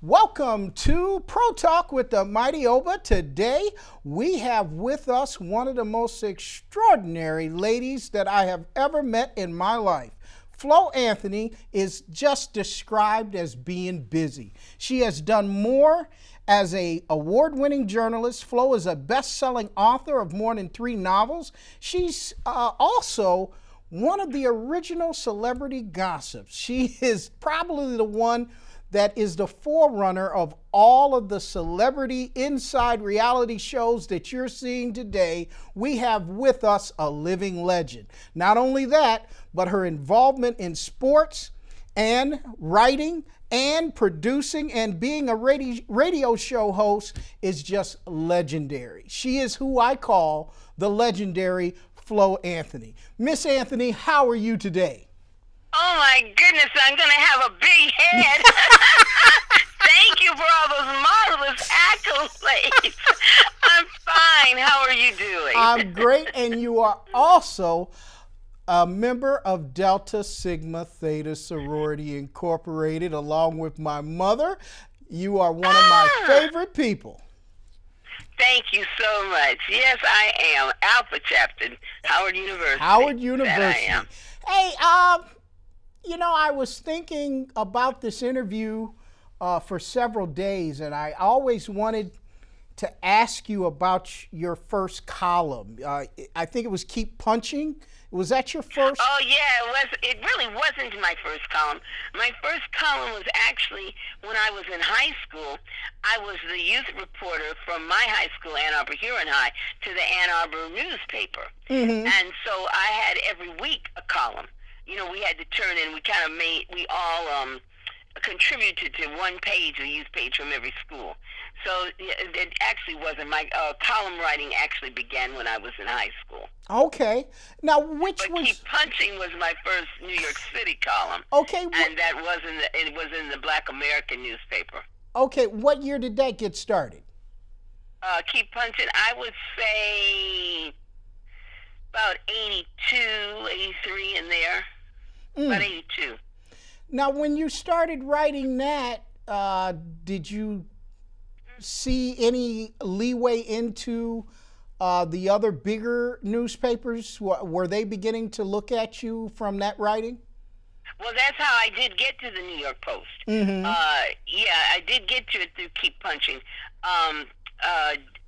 Welcome to Pro Talk with the Mighty Oba. Today we have with us one of the most extraordinary ladies that I have ever met in my life. Flo Anthony is just described as being busy. She has done more as an award-winning journalist. Flo is a best-selling author of more than 3 novels. She's also one of the original celebrity gossips. She is probably the one that is the forerunner of all of the celebrity inside reality shows that you're seeing today. We have with us a living legend. Not only that, but her involvement in sports and writing and producing and being a radio show host is just legendary. She is who I call the legendary Flo Anthony. Miss Anthony, how are you today? Oh my goodness, I'm going to have a big head. Thank you for all those marvelous accolades. I'm fine. How are you doing? I'm great, and you are also a member of Delta Sigma Theta Sorority Incorporated, along with my mother. You are one of my favorite people. Thank you so much. Yes, I am. Alpha Chapter, Howard University. Howard University. That I am. Hey, I was thinking about this interview for several days, and I always wanted to ask you about your first column. I think it was Keep Punching. Was that your first? Oh, yeah, it was. It really wasn't my first column. My first column was actually when I was in high school. I was the youth reporter from my high school, Ann Arbor Huron High, to the Ann Arbor newspaper. Mm-hmm. And so I had every week a column. You know, we had to turn in, we all contributed to one page, a youth page from every school. So it actually wasn't, my column writing actually began when I was in high school. Okay. Now, But Keep Punching was my first New York City columm. Okay. And that it was in the Black American newspaper. Okay, what year did that get started? Keep Punching, I would say about 82, 83 in there. About 82. Now, when you started writing that, did you see any leeway into the other bigger newspapers? Were they beginning to look at you from that writing? Well, that's how I did get to the New York Post. Mm-hmm. Yeah, I did get to it through Keep Punching.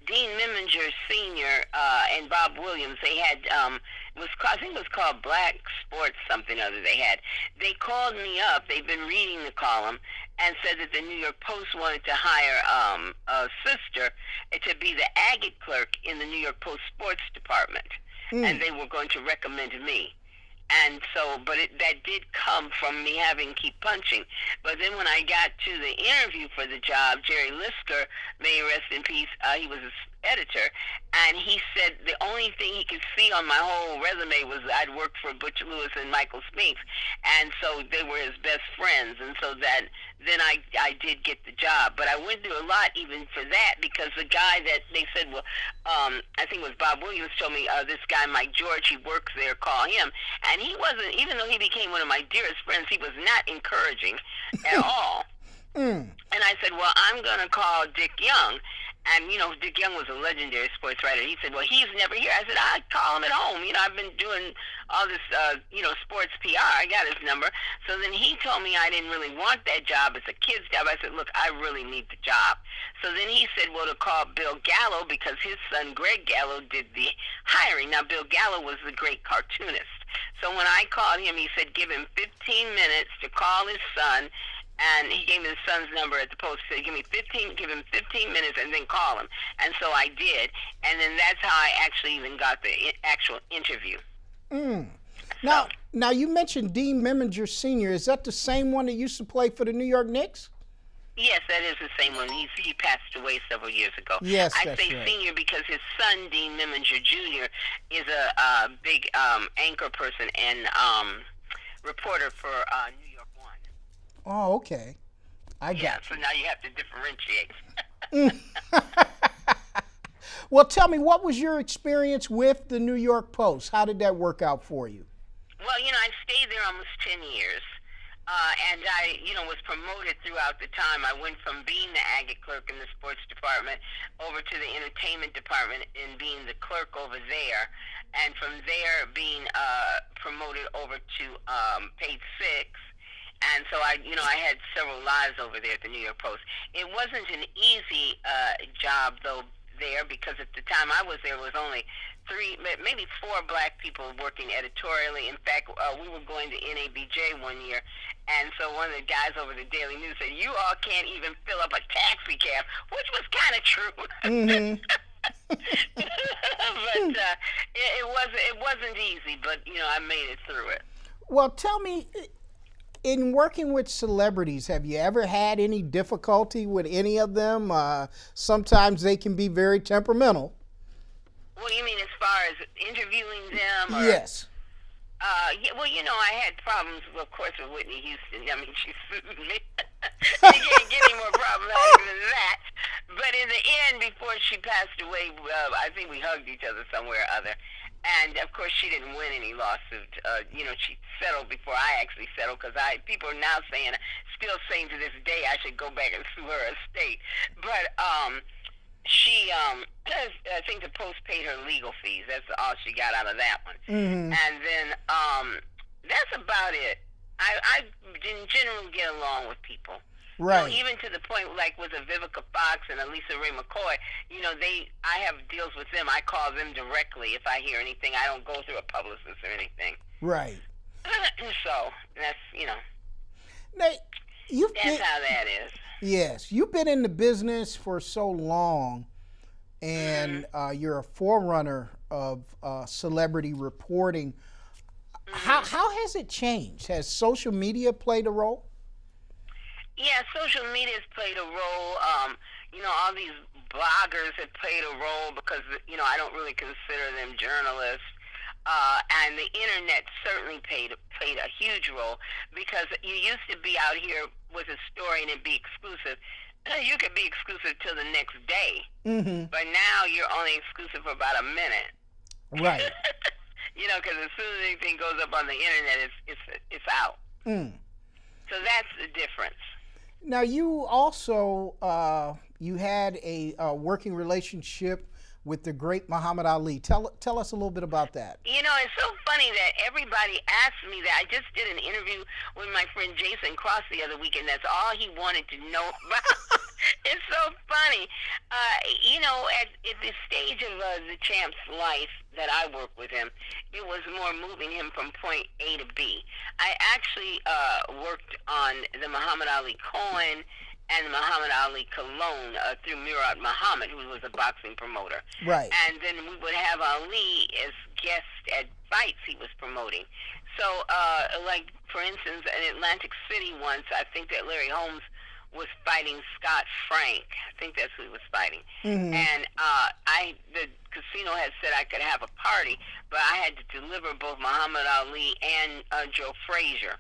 Dean Miminger Sr. And Bob Williams, they had, I think it was called Black Sports something or other they called me up, they've been reading the column, and said that the New York Post wanted to hire a sister to be the agate clerk in the New York Post sports department, and they were going to recommend me. And so, that did come from me having Keep Punching. But then when I got to the interview for the job, Jerry Lister, may he rest in peace, he was an editor, and he said the only thing he could see on my whole resume was I'd worked for Butch Lewis and Michael Spinks, and so they were his best friends, and so then I did get the job. But I went through a lot even for that, because the guy that they said, I think it was Bob Williams, told me, this guy Mike George, he works there, call him. And he wasn't, even though he became one of my dearest friends, he was not encouraging at all. And I said, well, I'm going to call Dick Young. And, Dick Young was a legendary sports writer. He said, well, he's never here. I said, I call him at home. I've been doing all this, sports PR. I got his number. So then he told me I didn't really want that job. It's a kid's job. I said, look, I really need the job. So then he said, well, to call Bill Gallo, because his son, Greg Gallo, did the hiring. Now, Bill Gallo was the great cartoonist. So when I called him, he said, give him 15 minutes to call his son. And he gave me his son's number at the Post. He said, give him 15 minutes and then call him. And so I did. And then that's how I actually even got the actual interview. Now you mentioned Dean Miminger Sr. Is that the same one that used to play for the New York Knicks? Yes, that is the same one. He passed away several years ago. Yes, I say right. Senior because his son, Dean Miminger Jr., is a big anchor person and reporter for New York One. Oh, okay. I got you. So now you have to differentiate. Well, tell me, what was your experience with the New York Post? How did that work out for you? Well, I stayed there almost 10 years. And I, was promoted throughout the time. I went from being the agate clerk in the sports department over to the entertainment department and being the clerk over there. And from there being promoted over to page 6. And so I had several lives over there at the New York Post. It wasn't an easy job, though, there, because at the time I was there was only 3, maybe 4 black people working editorially. In fact, we were going to NABJ one year, and so one of the guys over the Daily News said, "You all can't even fill up a taxi cab," which was kind of true. Mm-hmm. But it wasn't easy, but I made it through it. Well, tell me, in working with celebrities, have you ever had any difficulty with any of them? Sometimes they can be very temperamental. Well, you mean as far as interviewing them? Or, yes. Yeah, well, I had problems, of course, with Whitney Houston. I mean, she sued me. You can't get any more problematic than that. But in the end, before she passed away, I think we hugged each other somewhere or other. And, of course, she didn't win any lawsuit. She settled before I actually settled, because people are now still saying to this day, I should go back and sue her estate. But she, I think the Post paid her legal fees. That's all she got out of that one. Mm-hmm. And then that's about it. I didn't generally get along with people. Right. Even to the point, like with a Vivica Fox and a Lisa Ray McCoy, I have deals with them. I call them directly if I hear anything. I don't go through a publicist or anything. Right. So that's Now, that's how that is. Yes, you've been in the business for so long, and you're a forerunner of celebrity reporting. How has it changed? Has social media played a role? Yeah, social media has played a role. All these bloggers have played a role because, I don't really consider them journalists. And the internet certainly played a huge role, because you used to be out here with a story and it'd be exclusive. You could be exclusive till the next day. Mm-hmm. But now you're only exclusive for about a minute. Right. Because as soon as anything goes up on the internet, it's out. Mm. So that's the difference. Now, you also you had a working relationship with the great Muhammad Ali. Tell us a little bit about that. It's so funny that everybody asks me that. I just did an interview with my friend Jason Cross the other week, and that's all he wanted to know about. It's so funny. At the stage of the champ's life that I work with him, it was more moving him from point A to B. I actually worked on the Muhammad Ali Cohen and the Muhammad Ali Cologne through Murad Muhammad, who was a boxing promoter. Right. And then we would have Ali as guests at fights he was promoting. So, like, for instance, in Atlantic City once, I think that Larry Holmes was fighting Scott Frank. I think that's who he was fighting. Mm-hmm. And the casino had said I could have a party, but I had to deliver both Muhammad Ali and Joe Frazier.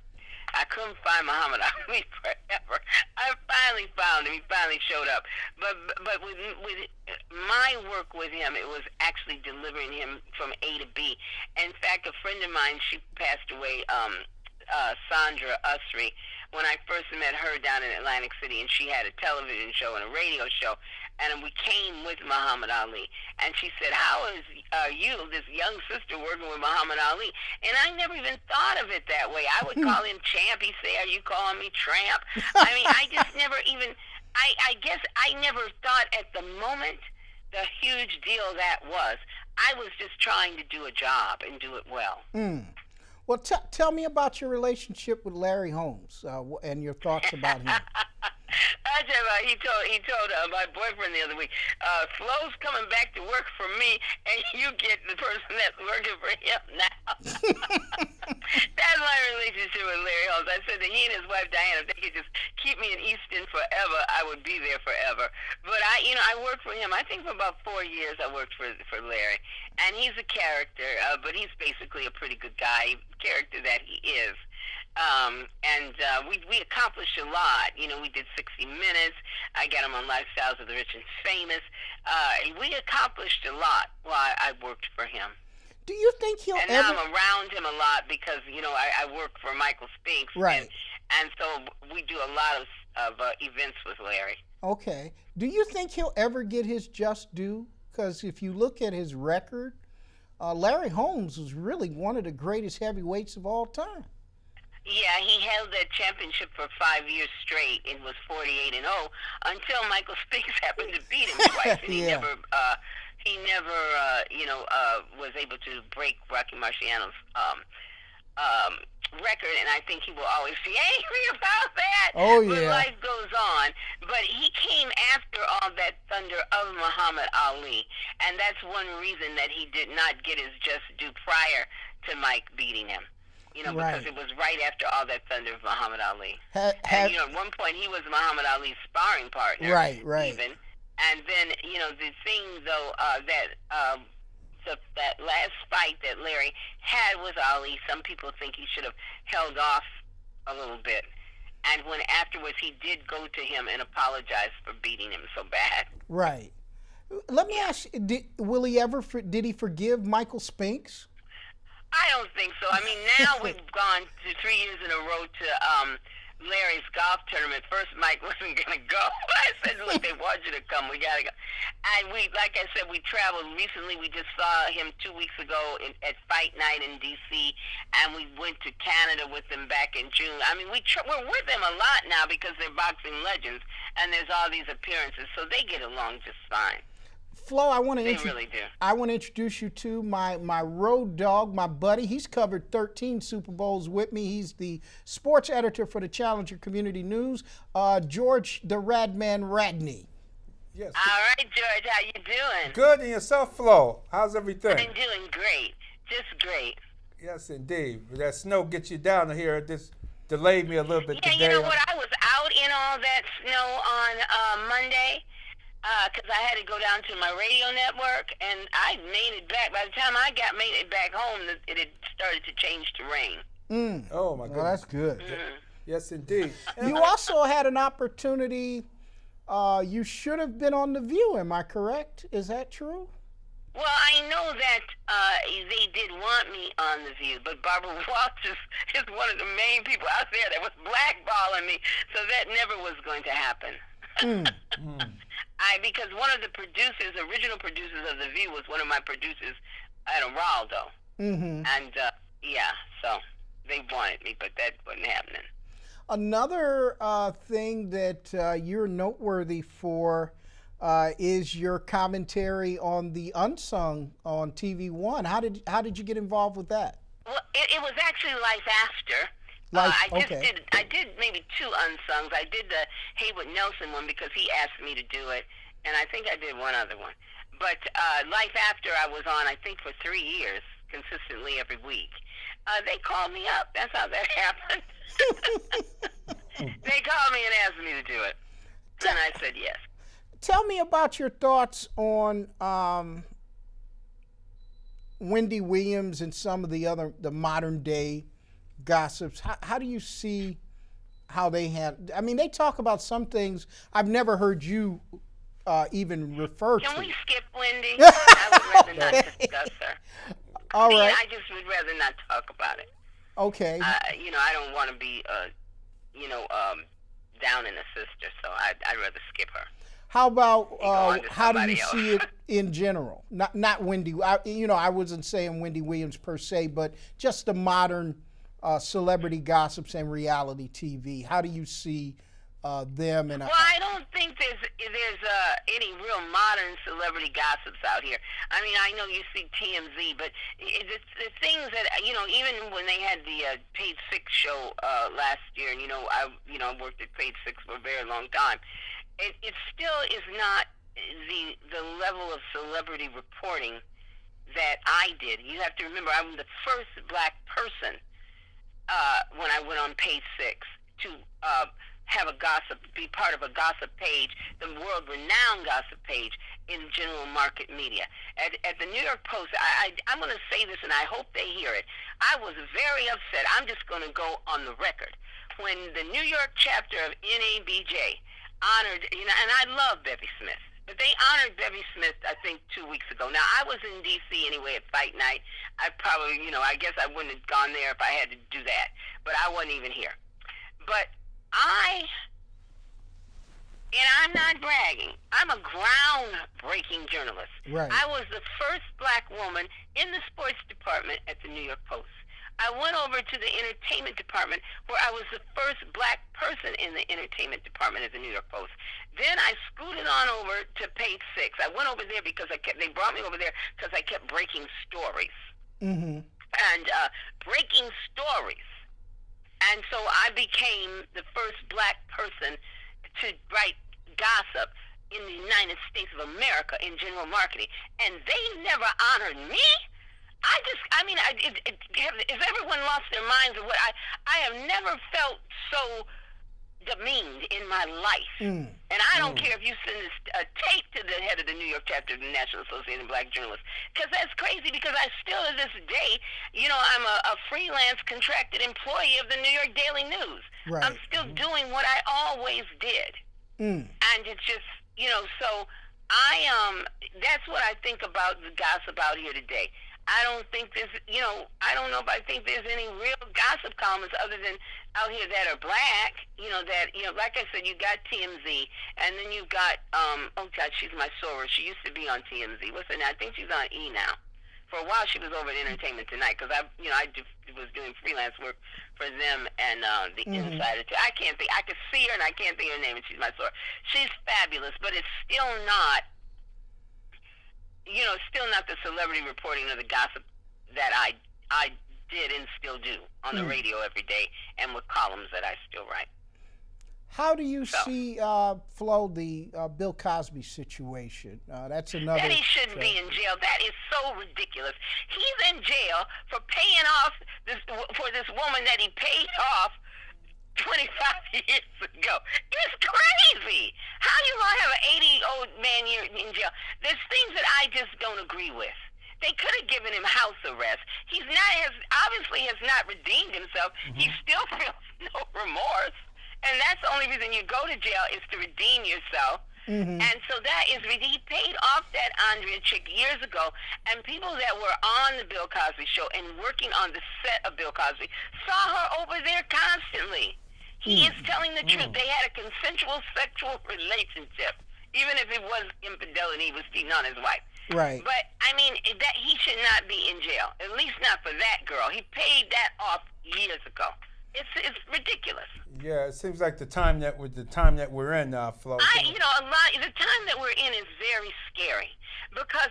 I couldn't find Muhammad Ali forever. I finally found him. He finally showed up. But with my work with him, it was actually delivering him from A to B. In fact, a friend of mine, she passed away, Sandra Usry, when I first met her down in Atlantic City, and she had a television show and a radio show, and we came with Muhammad Ali. And she said, "How is you, this young sister, working with Muhammad Ali?" And I never even thought of it that way. I would call him Champ. He'd say, "Are you calling me Tramp?" I mean, I just never even, I guess I never thought at the moment the huge deal that was. I was just trying to do a job and do it well. Mm. Well, tell me about your relationship with Larry Holmes and your thoughts about him. I tell you, he told my boyfriend the other week, Flo's coming back to work for me, and you get the person that's working for him now. That's my relationship with Larry Holmes. I said that he and his wife Diana, if they could just keep me in Easton forever, I would be there forever. But I worked for him. I think for about 4 years I worked for Larry, and he's a character, but he's basically a pretty good guy, character that he is. We accomplished a lot. We did 60 Minutes. I got him on Lifestyles of the Rich and Famous. We accomplished a lot while I worked for him. Do you think he'll and ever... now I'm around him a lot because, I work for Michael Spinks. Right. And so we do a lot of events with Larry. Okay. Do you think he'll ever get his just due? Because if you look at his record, Larry Holmes was really one of the greatest heavyweights of all time. Yeah, he held that championship for 5 years straight and was 48-0 until Michael Spinks happened to beat him twice, and Yeah. he never, was able to break Rocky Marciano's record, and I think he will always be angry about that. Oh, But yeah. life goes on. But he came after all that thunder of Muhammad Ali, and that's one reason that he did not get his just due prior to Mike beating him. Because Right. it was right after all that thunder of Muhammad Ali. Ha- And, have- at one point he was Muhammad Ali's sparring partner. Right. Even. And then, the thing, though, that last fight that Larry had with Ali, some people think he should have held off a little bit. And when afterwards he did go to him and apologize for beating him so bad. Right. Let me ask you, did he forgive Michael Spinks? I don't think so. I mean, now we've gone to 3 years in a row to Larry's golf tournament. First, Mike wasn't going to go. I said, look, they want you to come. We got to go. And like I said, we traveled. Recently, we just saw him 2 weeks ago at Fight Night in D.C., and we went to Canada with him back in June. I mean, we're with them a lot now because they're boxing legends, and there's all these appearances, so they get along just fine. Flo, I want to really do. I want to introduce you to my road dog, my buddy. He's covered 13 Super Bowls with me. He's the sports editor for the Challenger Community News, George the Radman Radney. Yes. All right, George, how you doing? Good, and yourself, Flo? How's everything? I'm doing great, just great. Yes, indeed. That snow gets you down here. This delayed me a little bit Yeah, today. you know what? I was out in all that snow on Monday because I had to go down to my radio network, and I made it back. By the time I made it back home, it had started to change to rain. Oh, my goodness. Well, that's good. Yes, indeed. You also had an opportunity. You should have been on The View. Am I correct? Is that true? Well, I know that they did want me on The View, but Barbara Waltz is one of the main people out there that was blackballing me, so that never was going to happen. Because one of the original producers of The View was one of my producers at Araldo. Mm-hmm. And, so they wanted me, but that wasn't happening. Another thing that you're noteworthy for is your commentary on The Unsung on TV One. How did you get involved with that? Well, it was actually Life After. I did maybe 2 unsungs. I did the Haywood Nelson one because he asked me to do it, and I think I did one other one. But Life After I was on, I think, for 3 years, consistently every week. They called me up. That's how that happened. They called me and asked me to do it, and I said yes. Tell me about your thoughts on Wendy Williams and some of the modern day gossips. How do you see how they had? I mean, they talk about some things I've never heard you even refer to. Can we skip Wendy? I would rather not discuss her. All right. I just would rather not talk about it. Okay. I don't want to be, down in a sister, so I'd rather skip her. How about on to how do you somebody see it in general? Not Wendy. I wasn't saying Wendy Williams per se, but just the modern celebrity gossips and reality TV. How do you see them? And well, I don't think there's any real modern celebrity gossips out here. I mean, I know you see TMZ, but the things that even when they had the Page 6 show last year, and I worked at Page 6 for a very long time. It still is not the level of celebrity reporting that I did. You have to remember, I'm the first black person when I went on Page 6 to have a gossip, be part of a gossip page, the world-renowned gossip page in general market media. At the New York Post, I'm going to say this, and I hope they hear it. I was very upset. I'm just going to go on the record. When the New York chapter of NABJ honored, and I love Bevy Smith, but they honored Bevy Smith, I think, 2 weeks ago. Now, I was in D.C. anyway at Fight Night. I probably, I guess I wouldn't have gone there if I had to do that, but I wasn't even here. But and I'm not bragging, I'm a groundbreaking journalist. Right. I was the first black woman in the sports department at the New York Post. I went over to the entertainment department where I was the first black person in the entertainment department at the New York Post. Then I scooted on over to page 6. I went over there because they brought me over there because I kept breaking stories. Mm-hmm. And breaking stories. And so I became the first black person to write gossip in the United States of America in general marketing. And they never honored me. Has everyone lost their minds or what? I have never felt so demeaned in my life. And I don't care if you send a tape to the head of the New York chapter of the National Association of Black Journalists, because that's crazy, because I still to this day, I'm a freelance contracted employee of the New York Daily News. Right. I'm still doing what I always did. And it's just, so that's what I think about the gossip out here today. I don't think there's, I don't know if I think there's any real gossip columnists other than out here that are black, like I said, you got TMZ, and then you got, oh God, she's my soror. She used to be on TMZ. What's her name? I think she's on E now. For a while, she was over at Entertainment Tonight, because I was doing freelance work for them and the Insider. I can't think, I could see her and I can't think of her name, and she's my soror. She's fabulous, but it's still not, still not the celebrity reporting of the gossip that I did and still do on the radio every day and with columns that I still write. How do you see, Flo, the Bill Cosby situation? That's another. That he shouldn't be in jail. That is so ridiculous. He's in jail for paying off for this woman that he paid off 25 years ago. It's crazy. How you gonna have an 80-old man in jail? There's things that I just don't agree with. They could have given him house arrest. He's obviously has not redeemed himself. He still feels no remorse. And that's the only reason you go to jail is to redeem yourself. And so that is, he paid off that Andrea chick years ago, and people that were on the Bill Cosby show and working on the set of Bill Cosby saw her over there constantly. He is telling the truth. They had a consensual sexual relationship. Even if it was infidelity, he was cheating on his wife. Right. But, that he should not be in jail, at least not for that girl. He paid that off years ago. It's ridiculous. Yeah, it seems like the time that we're in now, Flo. The time that we're in is very scary, because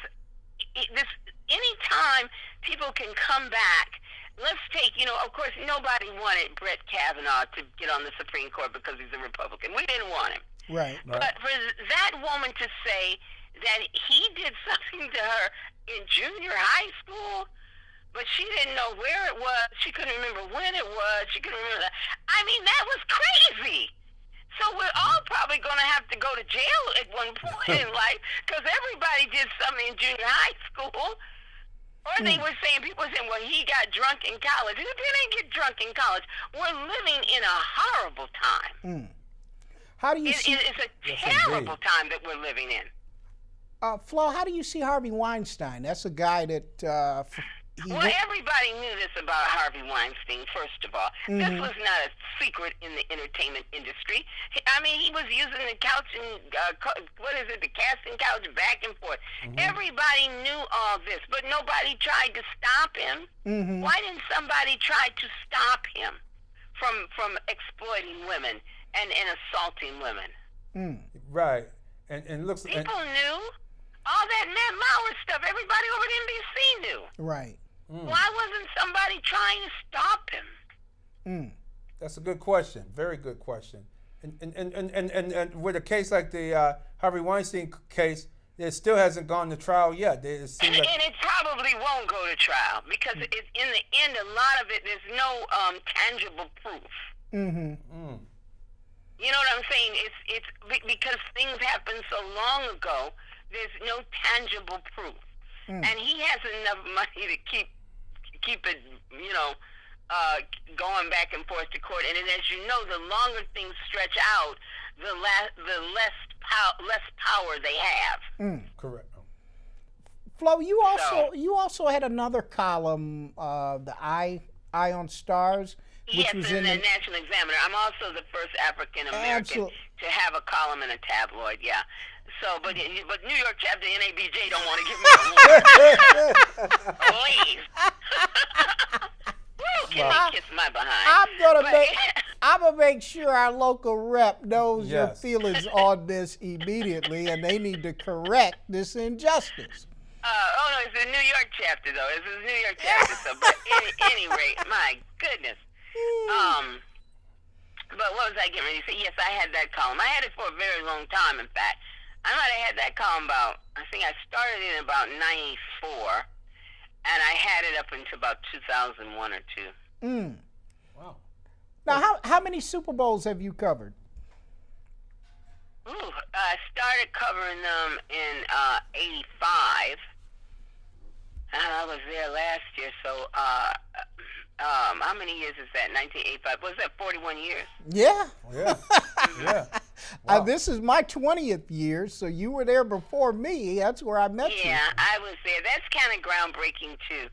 any time people can come back. Let's take, of course, nobody wanted Brett Kavanaugh to get on the Supreme Court because he's a Republican. We didn't want him. Right. But for that woman to say that he did something to her in junior high school, but she didn't know where it was. She couldn't remember when it was. She couldn't remember that. That was crazy. So we're all probably going to have to go to jail at one point in life, because everybody did something in junior high school. Or they were saying, people were saying, well, he got drunk in college. Who didn't get drunk in college? We're living in a horrible time. How do you see? It's a terrible time that we're living in. Flo, how do you see Harvey Weinstein? That's a guy that. Everybody knew this about Harvey Weinstein, first of all. This was not a secret in the entertainment industry. He was using the couch and, the casting couch back and forth. Everybody knew all this, but nobody tried to stop him. Why didn't somebody try to stop him from exploiting women and assaulting women? Right. And looks. People knew. All that Matt Lauer stuff, everybody over at NBC knew. Right. Why wasn't somebody trying to stop him? That's a good question. Very good question. And with a case like the Harvey Weinstein case, it still hasn't gone to trial yet. And it probably won't go to trial, because in the end, a lot of it, there's no tangible proof. You know what I'm saying? It's because things happened so long ago. There's no tangible proof, and he has enough money to keep it, going back and forth to court. And as you know, the longer things stretch out, the less power they have. Correct. Flo, you also had another column, the Eye on Stars, Yes, was in in the the National Examiner. I'm also the first African American Absol- to have a column in a tabloid. Yeah. So, but New York chapter NABJ don't want to give me a award. Please. Woo, can they kiss my behind? I'm gonna make sure our local rep knows your Yes. feelings on this immediately, and they need to correct this injustice. Oh no, it's the New York chapter though. It's the New York chapter. So, but any rate, my goodness. But what was I getting ready to say? Yes, I had that column. I had it for a very long time. In fact, I might have had that column I think I started in about '94, and I had it up until about 2001 or two. Wow. Now, how many Super Bowls have you covered? Ooh, I started covering them in '85. I was there last year, so how many years is that? 1985. Was that 41 years? Yeah. Yeah. Yeah. Wow. This is my 20th year, so you were there before me. That's where I met you. Yeah, I was there. That's kind of groundbreaking too.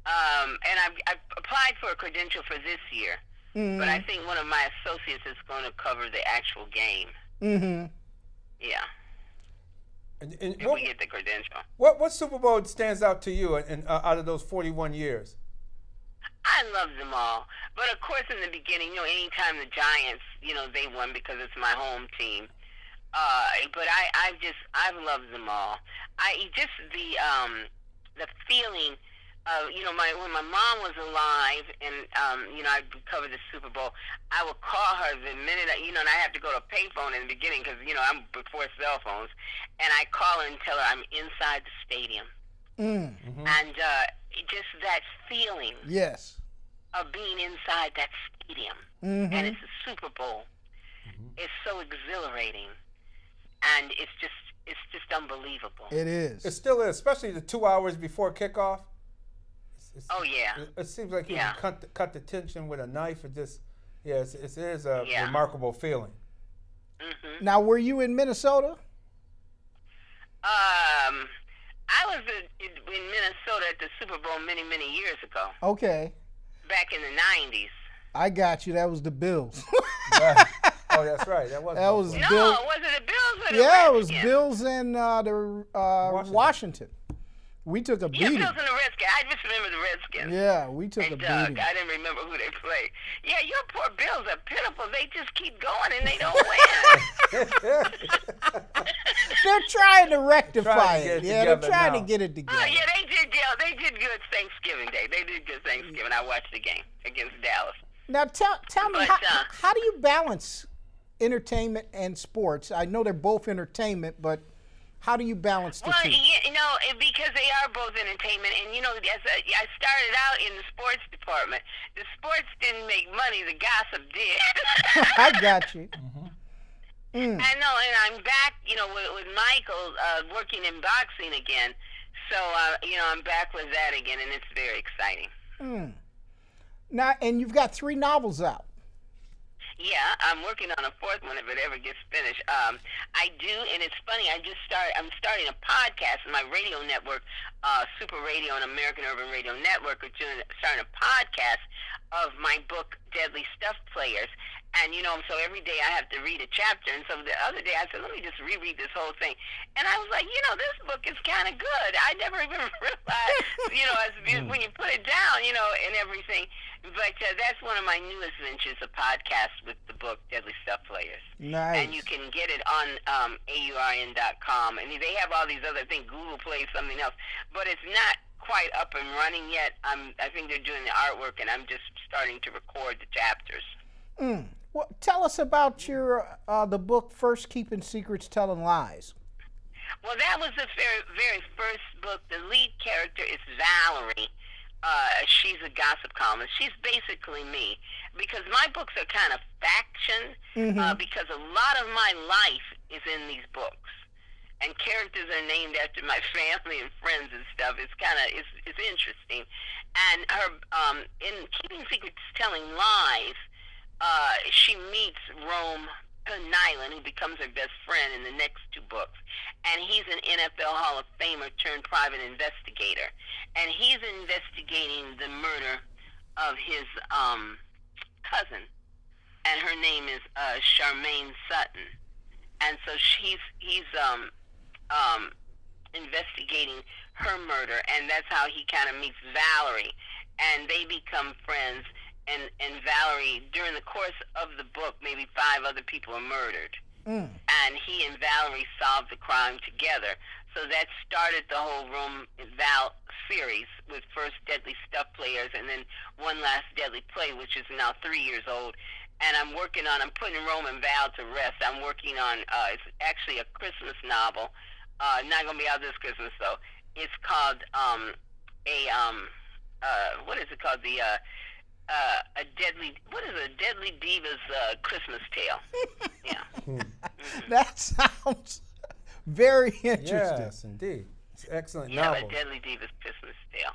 And I applied for a credential for this year, but I think one of my associates is going to cover the actual game. Mm-hmm. Yeah. And If what, we get the credential. what Super Bowl stands out to you out of those 41 years? I love them all. But of course, in the beginning, anytime the Giants, they won because it's my home team. But I've loved them all. The feeling of, when my mom was alive and, I'd cover the Super Bowl, I would call her the minute, and I have to go to a payphone in the beginning because, I'm before cell phones, and I call her and tell her I'm inside the stadium. Mm-hmm. And just that feeling Yes. of being inside that stadium, Mm-hmm. and it's a Super Bowl. It's so exhilarating, and it's just unbelievable. It is. It still is, especially the 2 hours before kickoff. Oh yeah. It seems like you Yeah. can cut the tension with a knife. It is a remarkable feeling. Mhm. Now, were you in Minnesota? I was in Minnesota at the Super Bowl many, many years ago, Okay. back in the '90s. I got you. That was the Bills. Right. Oh, that's right. That was. That was Buffalo. Bill- No, was it the Bills or the Yeah, it was Redskins? Bills and Washington. We took a Yeah, beating. Bills and the Redskins. I just remember the Redskins. Yeah, we took a And Doug. beating. I didn't remember who they played. Yeah, your poor Bills are pitiful. They just keep going and they don't win. They're trying to rectify Trying to get it. it Yeah, they're together trying now. to get it together. Oh, yeah, they did. Yeah, they did good Thanksgiving Day. They did good Thanksgiving. I watched the game against Dallas. Now, tell me, But, how do you balance entertainment and sports? I know they're both entertainment, but how do you balance the Well, two? because they are both entertainment, and as I started out in the sports department. The sports didn't make money; the gossip did. I got you. I know, and I'm back, with Michael working in boxing again. So, I'm back with that again, and it's very exciting. Now, and you've got 3 novels out. Yeah, I'm working on a 4th one if it ever gets finished. I do, and it's funny. I'm starting a podcast in my radio network, Super Radio and American Urban Radio Network, are starting a podcast of my book, Deadly Stuff Players. And, so every day I have to read a chapter. And so the other day I said, let me just reread this whole thing. And I was like, this book is kind of good. I never even realized, when you put it down, and everything. But that's one of my newest ventures, a podcast with the book, Deadly Stuff Players. Nice. And you can get it on AURN.com. And they have all these other things. Google plays something else. But it's not quite up and running yet. I think they're doing the artwork, and I'm just starting to record the chapters. Well, tell us about your the book, First Keeping Secrets, Telling Lies. Well, that was the very, very first book. The lead character is Valerie. She's a gossip columnist. She's basically me, because my books are kind of faction, because a lot of my life is in these books, and characters are named after my family and friends and stuff. It's kind of it's interesting. And her in Keeping Secrets, Telling Lies, she meets Rome Nyland, who becomes her best friend in the next 2 books. And he's an NFL Hall of Famer turned private investigator. And he's investigating the murder of his cousin, and her name is Charmaine Sutton, and so he's investigating her murder, and that's how he kind of meets Valerie, and they become friends. And Valerie, during the course of the book, maybe 5 other people are murdered, and he and Valerie solved the crime together. So that started the whole Rome and Val series with first Deadly Stuff Players, and then One Last Deadly Play, which is now 3 years old. And I'm putting Rome and Val to rest. I'm working on, it's actually a Christmas novel. Not going to be out this Christmas, though. It's called, what is it called? A Deadly Diva's Christmas Tale. Yeah. That sounds very interesting. Yes, indeed. It's an excellent Yeah, novel. A Deadly Diva's Christmas Tale.